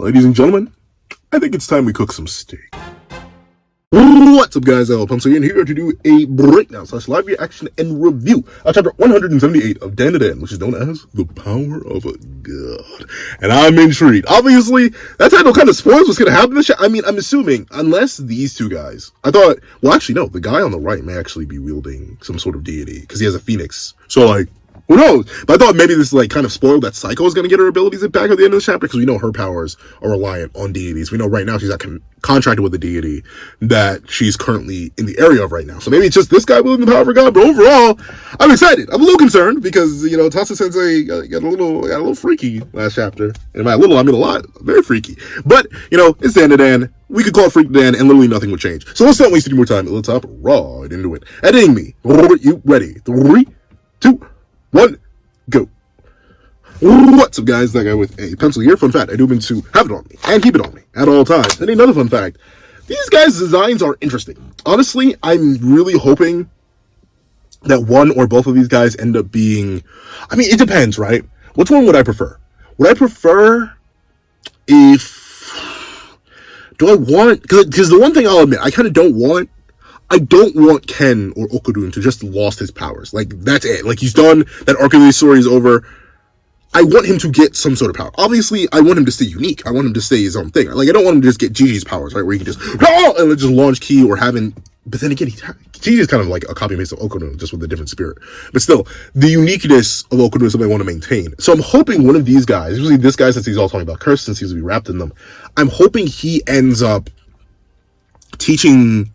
Ladies and gentlemen, I think it's time we cook some steak. What's up, guys? I'm here to do a breakdown / live reaction and review of chapter 178 of Dandadan, which is known as The Power of a God. And I'm intrigued. Obviously, that title kind of spoils what's going to happen in the show. I mean, I'm assuming, unless these two guys, I thought, well, actually, no, the guy on the right may actually be wielding some sort of deity, because he has a phoenix. So, like, who knows? But I thought maybe this kind of spoiled that Psycho is going to get her abilities back at the end of the chapter, because we know her powers are reliant on deities. We know right now she's not contracted with a deity that she's currently in the area of right now. So maybe it's just this guy wielding the power of a god. But overall, I'm excited. I'm a little concerned because, Tatsu sensei got a little freaky last chapter. And by little, I mean a lot. Very freaky. But, it's Dandadan. We could call it Freak Dan, and literally nothing would change. So let's not waste any more time. Let's hop right into it. Editing me. You ready? 3, 2, 1, go. What's up, guys? That guy with a pencil here. Fun fact, I do mean to have it on me and keep it on me at all times. And another fun fact, these guys' designs are interesting. Honestly, I'm really hoping that one or both of these guys end up being, I mean, it depends, right? Which one would I prefer? Would I prefer because the one thing I'll admit, I don't want Ken or Okudun to just lost his powers. Like, that's it. Like, he's done. That arc of the story is over. I want him to get some sort of power. Obviously, I want him to stay unique. I want him to stay his own thing. Like, I don't want him to just get Gigi's powers, right? Where he can just, and just launch ki or having, but then again, Gigi is kind of like a copy paste of Okudun, just with a different spirit. But still, the uniqueness of Okudun is something I want to maintain. So I'm hoping one of these guys, usually this guy, since he's all talking about curse, since he's going to be wrapped in them, I'm hoping he ends up teaching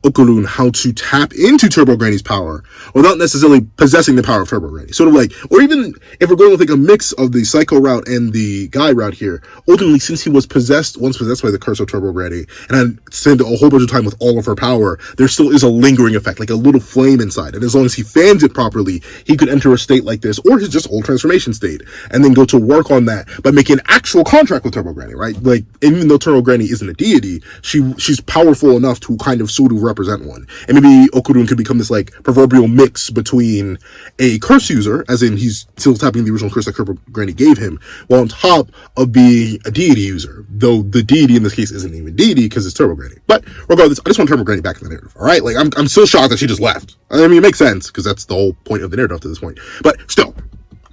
Okudun how to tap into Turbo Granny's power without necessarily possessing the power of Turbo Granny. Sort of like, or even if we're going with like a mix of the Psycho route and the Guy route here, ultimately, since he was once possessed by the curse of Turbo Granny and had spent a whole bunch of time with all of her power, there still is a lingering effect, like a little flame inside. And as long as he fans it properly, he could enter a state like this, or his just old transformation state, and then go to work on that by making an actual contract with Turbo Granny, right? Like, even though Turbo Granny isn't a deity, she's powerful enough to kind of sort of represent one. And maybe Okudun could become this like proverbial mix between a curse user, as in he's still tapping the original curse that Turbo Granny gave him, while on top of being a deity user, though the deity in this case isn't even deity because it's Turbo Granny. But regardless, I just want Turbo Granny back in the narrative, all right? Like, I'm still shocked that she just left. I mean, it makes sense because that's the whole point of the narrative to this point, but still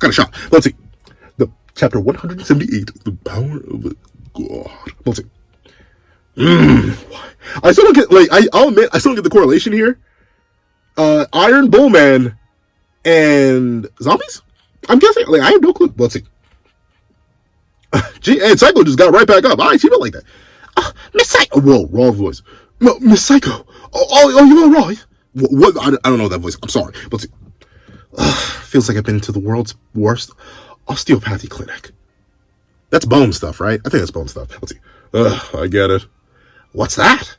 kind of shocked. Let's see, the chapter 178, The Power of a God. Let's see. I still don't get, like, I'll admit, I still don't get the correlation here. Iron Bullman and zombies? I'm guessing, like, I have no clue. Let's see. And Psycho just got right back up. I see it like that. Miss Psycho. Whoa, wrong voice. No, Miss Psycho. Oh, you all right? What? I don't know that voice. I'm sorry. Let's see. Feels like I've been to the world's worst osteopathy clinic. That's bone stuff, right? I think that's bone stuff. Let's see. I get it. What's that?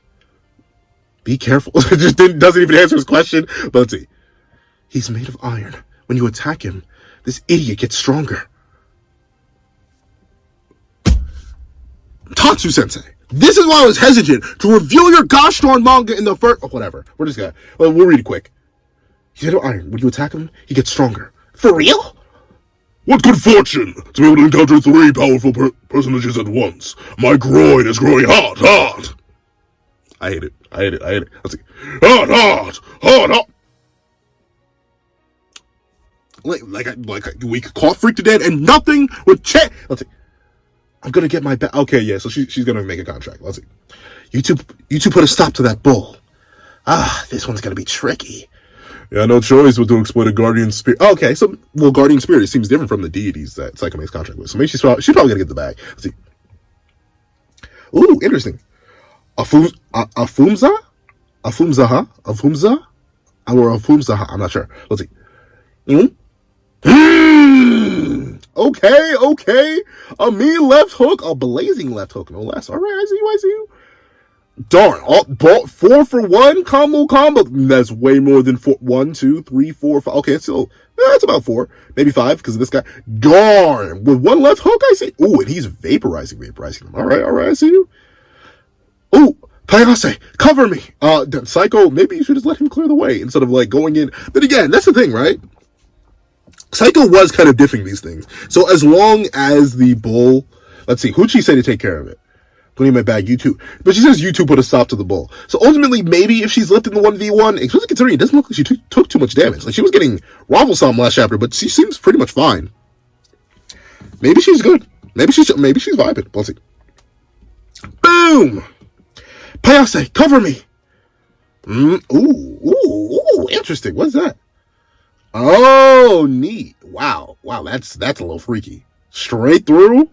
Be careful. It just doesn't even answer his question. But let's see. He's made of iron. When you attack him, this idiot gets stronger. Tatsu sensei. This is why I was hesitant to reveal your gosh darn manga in the first. Oh, whatever. We're just gonna. We'll read it quick. He's made of iron. When you attack him, he gets stronger. For real? What good fortune to be able to encounter 3 powerful personages at once. My groin is growing hot. I hate it. Let's see. Hot. Like we caught Freak to dead and nothing would change. Let's see. I'm gonna get my back. Okay, yeah. So she's gonna make a contract. Let's see. You two put a stop to that bull. This one's gonna be tricky. Yeah, no choice but to exploit a guardian spirit. Okay, so, well, guardian spirit seems different from the deities that Psycho makes contract with. So maybe she's probably gonna get the bag. Let's see. Ooh, interesting. Afumza? Or Afumzaha? I'm not sure. Let's see. Okay. A mean left hook, a blazing left hook, no less. All right, I see you. Darn, 4 for 1 combo. That's way more than 4. 1, 2, 3, 4, 5. Okay, that's about 4, maybe 5 because of this guy. Darn, with 1 left hook, I see. Ooh, and he's vaporizing them. All right, I see you. Ooh, Payase, cover me. Psycho, maybe you should just let him clear the way instead of like going in. But again, that's the thing, right? Psycho was kind of diffing these things. So as long as the bull Let's see. Hoochie said to take care of it. Putting in my bag, you too. But she says you two put a stop to the bull. So ultimately, maybe if she's lifting the 1v1, especially considering it doesn't look like she took too much damage. Like, she was getting Ravel Stomp last chapter, but she seems pretty much fine. Maybe she's good. Maybe she's vibing. Let's see. Boom! Payase, cover me! Ooh, interesting. What's that? Oh, neat. Wow, that's a little freaky. Straight through?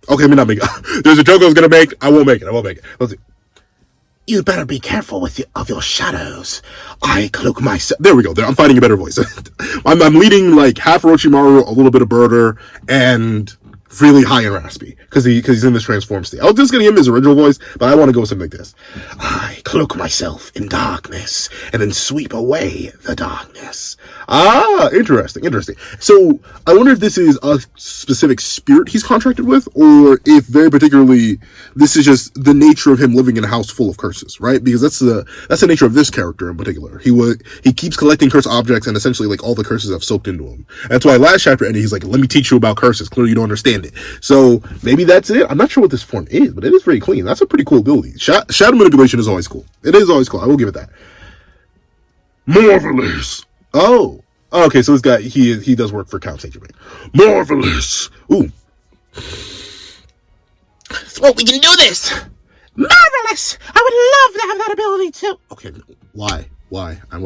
Okay, I mean, not make it. There's a joke I was gonna make. I won't make it. Let's see. You better be careful of your shadows. I cloak myself. There we go. I'm finding a better voice. I'm leading like half Orochimaru, a little bit of Birder, and really high and raspy because he's in this transform state. I was just gonna give him his original voice, but I want to go with something like this. I cloak myself in darkness and then sweep away the darkness. Ah, interesting. So I wonder if this is a specific spirit he's contracted with, or if very particularly this is just the nature of him living in a house full of curses, right? Because that's the nature of this character in particular. He keeps collecting cursed objects, and essentially like all the curses have soaked into him. That's why last chapter ended. He's like, "Let me teach you about curses." Clearly, you don't understand it. So maybe that's it. I'm not sure what this form is, but it is very clean. That's a pretty cool ability. Shadow manipulation is always cool. It is always cool. I will give it that. Marvelous. Oh, okay. So this guy, he does work for Count Saint Germain. Marvelous. Ooh. Well, we can do this. Marvelous. I would love to have that ability too. Okay. Why? I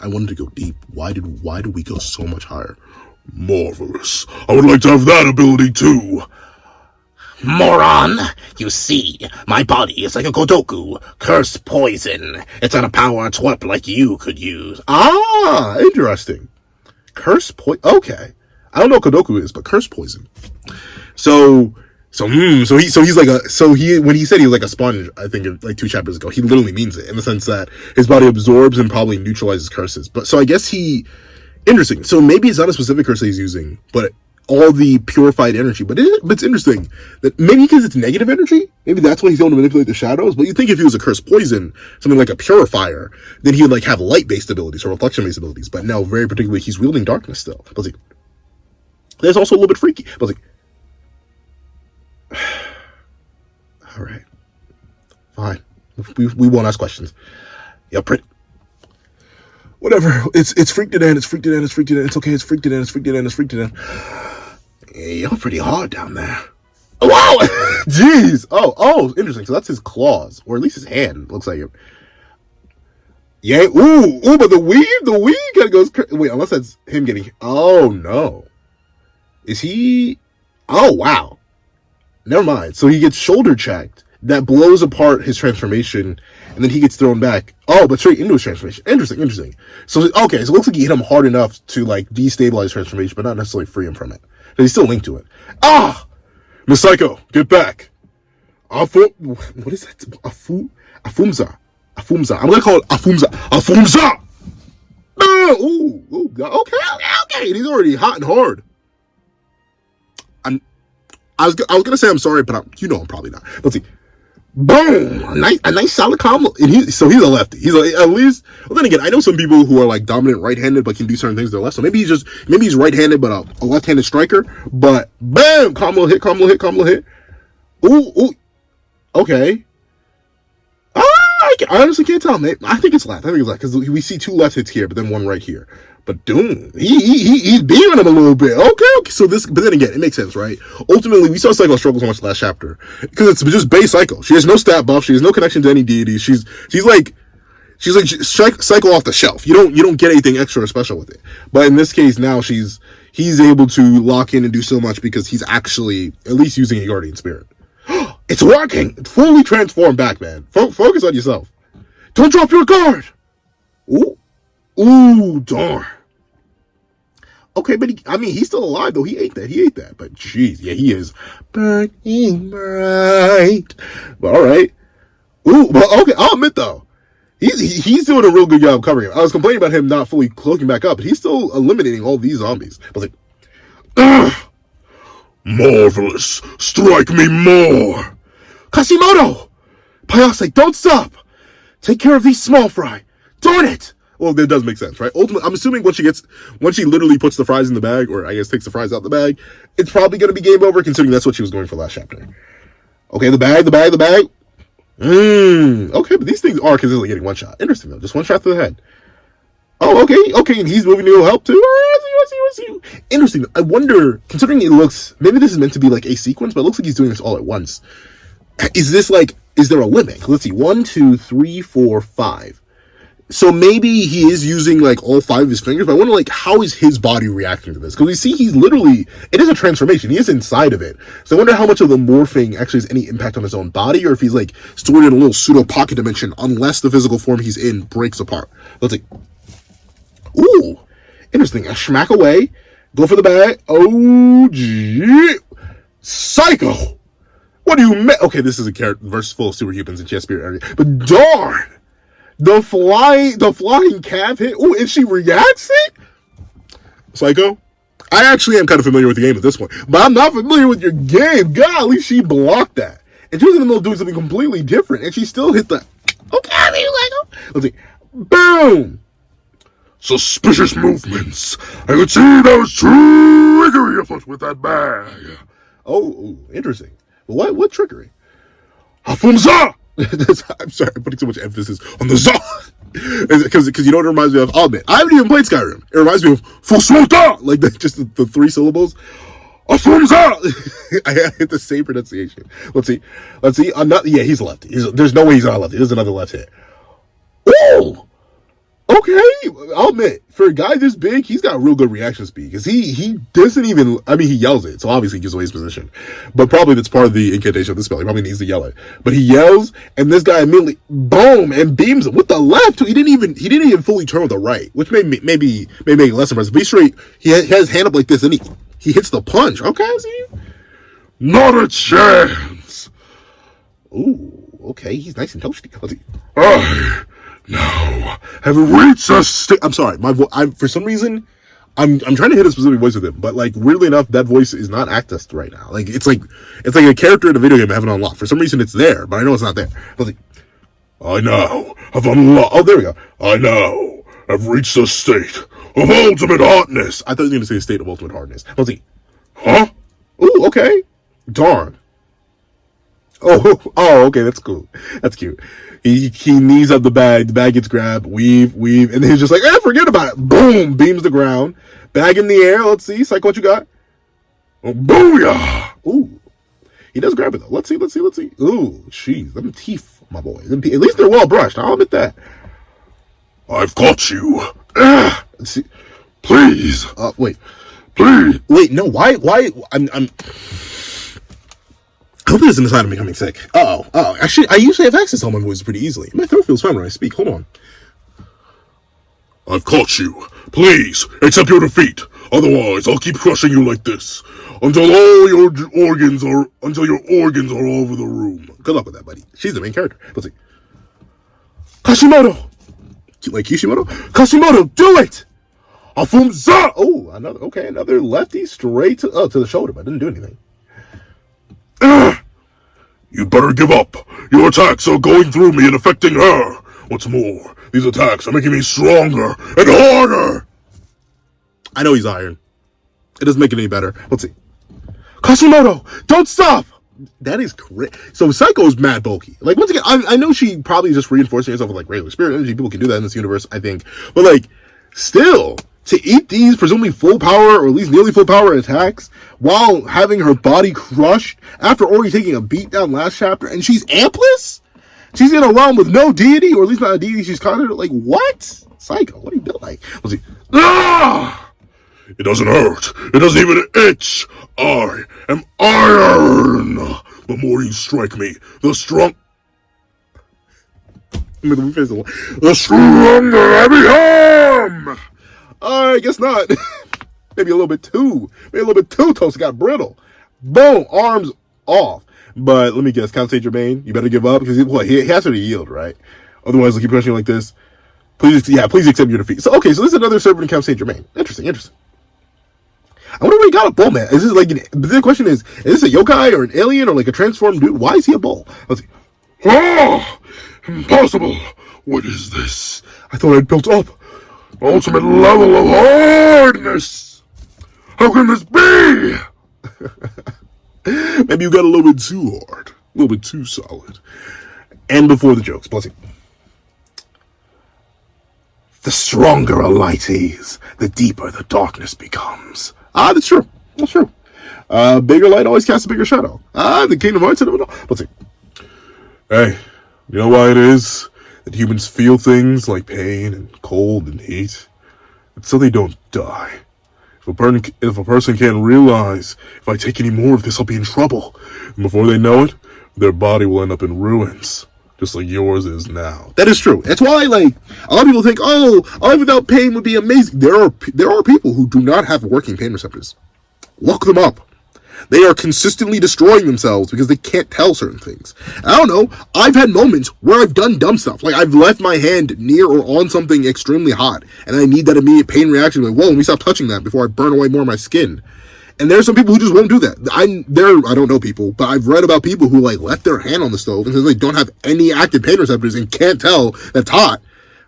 wanted to go deep. Why did we go so much higher? Marvelous. I would like to have that ability too. Moron! You see, my body is like a Godoku, curse poison. It's on a power a twerp like you could use. Ah, interesting. Curse poison. Okay, I don't know what Godoku is, but curse poison. So he's like when he said he was like a sponge, I think like 2 chapters ago, he literally means it in the sense that his body absorbs and probably neutralizes curses. But so I guess interesting. So maybe it's not a specific curse that he's using, but all the purified energy. But it's interesting that maybe because it's negative energy, maybe that's why he's able to manipulate the shadows. But you think if he was a cursed poison, something like a purifier, then he would like have light-based abilities or reflection-based abilities. But no, very particularly, he's wielding darkness still. But like, there's also a little bit freaky. But like, all right, fine. We won't ask questions. Yeah, pretty. Whatever. It's freaked it in. It's okay. It's freaked it in. Yeah, you're pretty hard down there. Wow! Jeez. Oh, interesting. So that's his claws, or at least his hand. Looks like it. Yeah. Ooh. But the weave kind of goes. Wait, unless that's him getting. Oh no. Is he? Oh wow. Never mind. So he gets shoulder checked. That blows apart his transformation, and then he gets thrown back. Oh, but straight into his transformation. Interesting. So, okay, so it looks like he hit him hard enough to, like, destabilize transformation, but not necessarily free him from it. But he's still linked to it. Ah! Miss Psycho, get back. What is that? Afumza. I'm gonna call it Afumza! Ooh, okay. He's already hot and hard. I was gonna say I'm sorry, but I'm probably not. Let's see. Boom! A nice solid combo. And he's a lefty. He's like, at least. Well, then again, I know some people who are like dominant right-handed but can do certain things with their left. So maybe he's right-handed but a left-handed striker. But bam! Combo hit. Ooh. Okay. I honestly can't tell, mate. I think it's left because we see 2 left hits here, but then 1 right here. But dude, he's beaming him a little bit. Okay. So but then again, it makes sense, right? Ultimately, we saw Psycho struggle so much last chapter because it's just base Psycho. She has no stat buff. She has no connection to any deity. She's like Psycho off the shelf. You don't get anything extra or special with it. But in this case, now he's able to lock in and do so much because he's actually at least using a guardian spirit. It's working. It's fully transformed back, man. Focus on yourself. Don't drop your guard. Ooh, darn. Okay, but he's still alive, though. He ate that. But, jeez, yeah, he is burning bright. But, all right. Ooh, well, okay, I'll admit, though, he's doing a real good job covering him. I was complaining about him not fully cloaking back up, but he's still eliminating all these zombies. I was like, ugh! Marvelous. Strike me more. Kashimoto! Payase, don't stop. Take care of these small fry. Darn it! Well, that does make sense, right? Ultimately, I'm assuming once she literally puts the fries in the bag, or I guess takes the fries out the bag, it's probably going to be game over, considering that's what she was going for last chapter. Okay, the bag. Okay, but these things are consistently getting one shot. Interesting, though. Just one shot to the head. Oh, okay, and he's moving to go help, too. I see. Interesting. I wonder, considering it looks, maybe this is meant to be like a sequence, but it looks like he's doing this all at once. Is there a limit? Let's see, 1, 2, 3, 4, 5. So maybe he is using like all 5 of his fingers, but I wonder like how is his body reacting to this? Because we see it is a transformation. He is inside of it. So I wonder how much of the morphing actually has any impact on his own body, or if he's like stored in a little pseudo pocket dimension unless the physical form he's in breaks apart. Let's see. Ooh, interesting. A smack away. Go for the bag. Oh, gee. Psycho. What do you mean? Okay, this is a character verse full of superhumans in chess spirit area. But darn. The flying calf hit. Oh, and she reacts it? Psycho? I actually am kind of familiar with the game at this point, but I'm not familiar with your game. Golly, she blocked that. And she was in the middle of doing something completely different, and she still hit the... Okay, let's see. Boom! Suspicious movements. I could see there was trickery afoot with that bag. Oh, interesting. What trickery? Hafumza! I'm sorry, I'm putting so much emphasis on the za. Because you know what it reminds me of? I'll admit, I haven't even played Skyrim. It reminds me of Fuswota! Like just the 3 syllables. Hafumza! I hit the same pronunciation. Let's see. Yeah, he's a lefty. There's no way he's not a lefty. There's another left hit. Oh! Okay, I'll admit, for a guy this big, he's got real good reaction speed, because he doesn't even, he yells it, so obviously he gives away his position, but probably that's part of the incantation of this spell. He probably needs to yell it, but he yells, and this guy immediately, boom, and beams him with the left. He didn't even fully turn with the right, which maybe make it less impressive, but he's straight, he has his hand up like this, and he hits the punch. Okay, I see. Not a chance. Ooh, okay, he's nice and toasty. Let's see. Now, have reached a state. I'm sorry, for some reason, I'm trying to hit a specific voice with him, but like weirdly enough, that voice is not accessed right now. Like it's like a character in a video game I haven't unlocked. For some reason, it's there, but I know it's not there. I now have unlocked. Oh, there we go. I now have reached a state of ultimate hotness. I thought you were going to say a state of ultimate hardness. Let's see. Huh? Ooh, okay. Darn. Oh, okay, that's cool. That's cute. He knees up the bag gets grabbed, weave, and then he's just like, forget about it. Boom, beams the ground. Bag in the air, let's see. Psycho, what you got? Oh, booyah! Ooh. He does grab it, though. Let's see. Ooh, jeez, them teeth, my boy. At least they're well brushed, I'll admit that. I've caught you. Let's see. Please. Wait. Please. Wait, no, why, I'm... I hope this isn't a sign of me becoming sick. Actually, I usually have access to all my voices pretty easily. My throat feels fine when I speak. Hold on. I've caught you. Please, accept your defeat. Otherwise, I'll keep crushing you like this until your organs are all over the room. Good luck with that, buddy. She's the main character. Let's see. Kashimoto! Like Kishimoto? Kashimoto, do it! Afumza! Oh, another lefty straight to the shoulder, but didn't do anything. You better give up. Your attacks are going through me and affecting her. What's more, these attacks are making me stronger and harder. I know he's iron. It doesn't make it any better. Let's see. Kashimoto, don't stop! That is correct. So Psycho is mad bulky. Like, once again, I know she probably just reinforcing herself with like regular spirit energy. People can do that in this universe, I think. But like, still, to eat these presumably full power or at least nearly full power attacks while having her body crushed after already taking a beat down last chapter, and she's ampless? She's in a realm with no deity, or at least not a deity she's conjured. Like, what? Psycho, what are you built like? Let's see. It doesn't hurt. It doesn't even itch. I am iron. The more you strike me, the the stronger I become. I guess not. Maybe a little bit too toast. Got brittle. Boom, arms off. But let me guess, Count Saint Germain, you better give up because he has to yield, right? Otherwise, he'll keep pushing like this. Please accept your defeat. So this is another servant in Count Saint Germain. Interesting. I wonder where he got a bull, man. Is this like the question is this a yokai or an alien or like a transformed dude? Why is he a bull? Let's see. Oh, impossible. What is this? I thought I'd built up ultimate level of hardness. How can this be? Maybe you got a little bit too hard, a little bit too solid. And before the jokes, bless you. The stronger a light is, the deeper the darkness becomes. Ah, that's true. That's true. Bigger light always casts a bigger shadow. The Kingdom Hearts. Let's see. Hey, you know why it is that humans feel things like pain and cold and heat? It's so they don't die. If a person can't realize, if I take any more of this, I'll be in trouble. And before they know it, their body will end up in ruins. Just like yours is now. That is true. That's why, like, a lot of people think, oh, a life without pain would be amazing. There are people who do not have working pain receptors. Look them up. They are consistently destroying themselves because they can't tell certain things. I don't know. I've had moments where I've done dumb stuff. Like, I've left my hand near or on something extremely hot, and I need that immediate pain reaction. Like, whoa, let me stop touching that before I burn away more of my skin. And there's some people who just won't do that. I don't know people, but I've read about people who, like, left their hand on the stove and they don't have any active pain receptors and can't tell that's hot,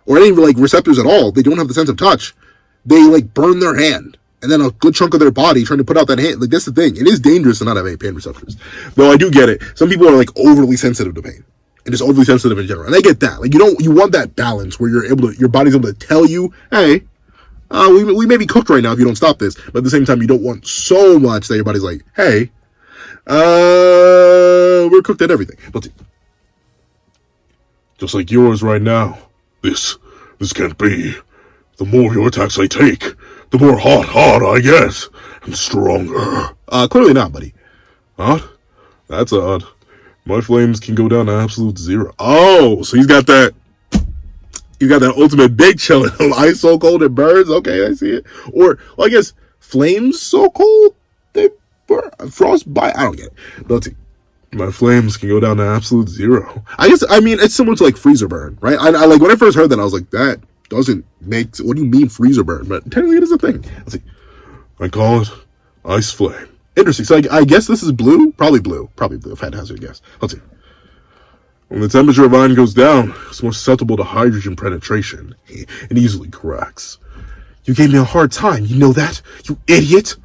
or any, like, receptors at all. They don't have the sense of touch. They, like, burn their hand. And then a good chunk of their body trying to put out that hand. Like, that's the thing. It is dangerous to not have any pain receptors. Though I do get it. Some people are, like, overly sensitive to pain. And just overly sensitive in general. And I get that. Like, you want that balance where your body's able to tell you, hey, we may be cooked right now if you don't stop this. But at the same time, you don't want so much that your body's like, hey, we're cooked at everything. Let's see. Just like yours right now. This can't be. The more your attacks I take, the more hot I get. And stronger. Clearly not, buddy. What? That's odd. My flames can go down to absolute 0. Oh, so he's got that ultimate big chilling. Ice so cold it burns. Okay, I see it. Or, well, I guess flames so cold they burn. Frostbite. I don't get it. But let's see. My flames can go down to absolute 0. I mean, it's similar to like freezer burn, right? I like when I first heard that, I was like, that doesn't make. What do you mean freezer burn? But technically, it is a thing. Let's see. I call it ice flame. Interesting. So I guess this is blue. Probably blue. If I had to hazard a guess. Let's see. When the temperature of iron goes down, it's more susceptible to hydrogen penetration. It easily cracks. You gave me a hard time. You know that? You idiot.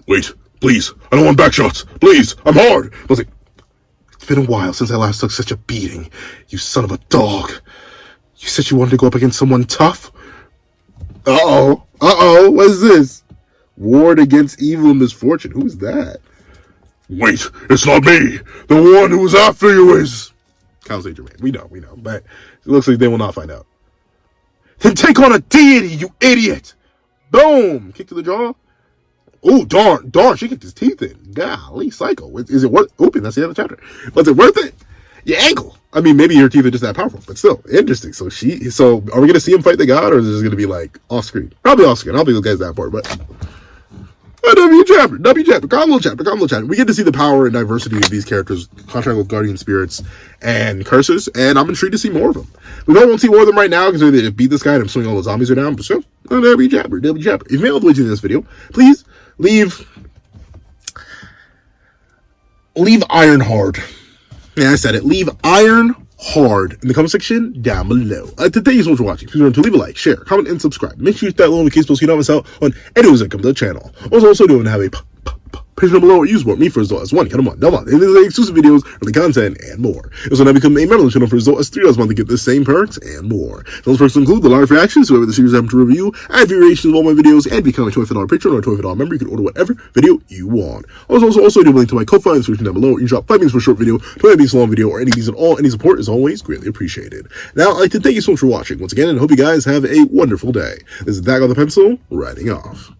Wait, please. I don't want back shots. Please, I'm hard. Let's see. It's been a while since I last took such a beating. You son of a dog. You said you wanted to go up against someone tough? Uh-oh. What is this? Ward against evil and misfortune. Who is that? Wait, it's not me. The one who was after you is... Kyle St. Germain. We know. But it looks like they will not find out. Then take on a deity, you idiot! Boom! Kick to the jaw. Oh, darn. She kicked his teeth in. Golly, psycho. Is it worth... Open, that's the end of the chapter. Was it worth it? Your ankle. I mean, maybe your teeth are just that powerful, but still, interesting. So are we going to see him fight the god, or is it just going to be, like, off-screen? Probably off-screen. I don't think those guys that important, but... W chapter, combo chapter. We get to see the power and diversity of these characters, contract with guardian spirits and curses, and I'm intrigued to see more of them. We don't want to see more of them right now because they beat this guy and I'm assuming all the zombies are down, but still, W chapter. If you made all the way to this video, please leave iron hard. Yeah, I said it. Leave iron hard in the comment section down below. Thank you so much for watching. Please remember to leave a like, share, comment, and subscribe. Make sure you hit that little notification bell so you don't miss out on any news that come to the channel. Also doing have a page down below or use support me for as low as $1. Come on. And there's exclusive videos, early content, and more. Also, now become a member of the channel for as low as $3 a month to get the same perks and more. Those perks include the live reactions to whatever the series I'm to review, and variations of all my videos, and become a $25 Patreon or a $25 member. You can order whatever video you want. Also do a link to my Ko-Fi description down below. You can drop 5 minutes for a short video, 20 minutes long video, or any of these at all. Any support is always greatly appreciated. Now, I'd like to thank you so much for watching once again, and I hope you guys have a wonderful day. This is Dag on the Pencil, writing off.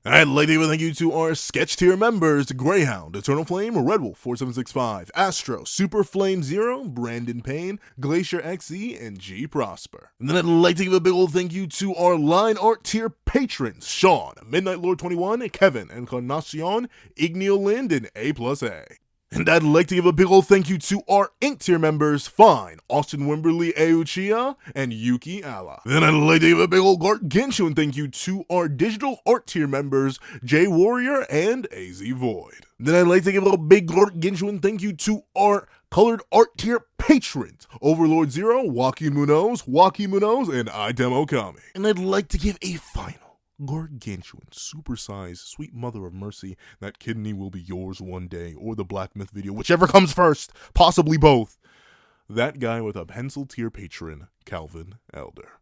I'd like to give a thank you to our sketch tier members: Greyhound, Eternal Flame, Red Wolf 4765, Astro, Super Flame Zero, Brandon Payne, Glacier XE, and G Prosper. And then I'd like to give a big old thank you to our line art tier patrons: Sean, Midnight Lord 21, Kevin, Encarnacion, Igneo Lind, and A+A. And I'd like to give a big ol' thank you to our Ink tier members, Fine, Austin Wimberly Euchia, and Yuki Alla. Then I'd like to give a big ol' gargantuan thank you to our digital art tier members, Jay Warrior and AZ Void. Then I'd like to give a big gargantuan thank you to our colored art tier patrons, Overlord Zero, Joaquin Munoz, and Idem Okami. And I'd like to give a final gargantuan, supersized, sweet mother of mercy, that kidney will be yours one day, or the Black Myth video, whichever comes first, possibly both. That guy with a pencil tier patron, Calvin Elder.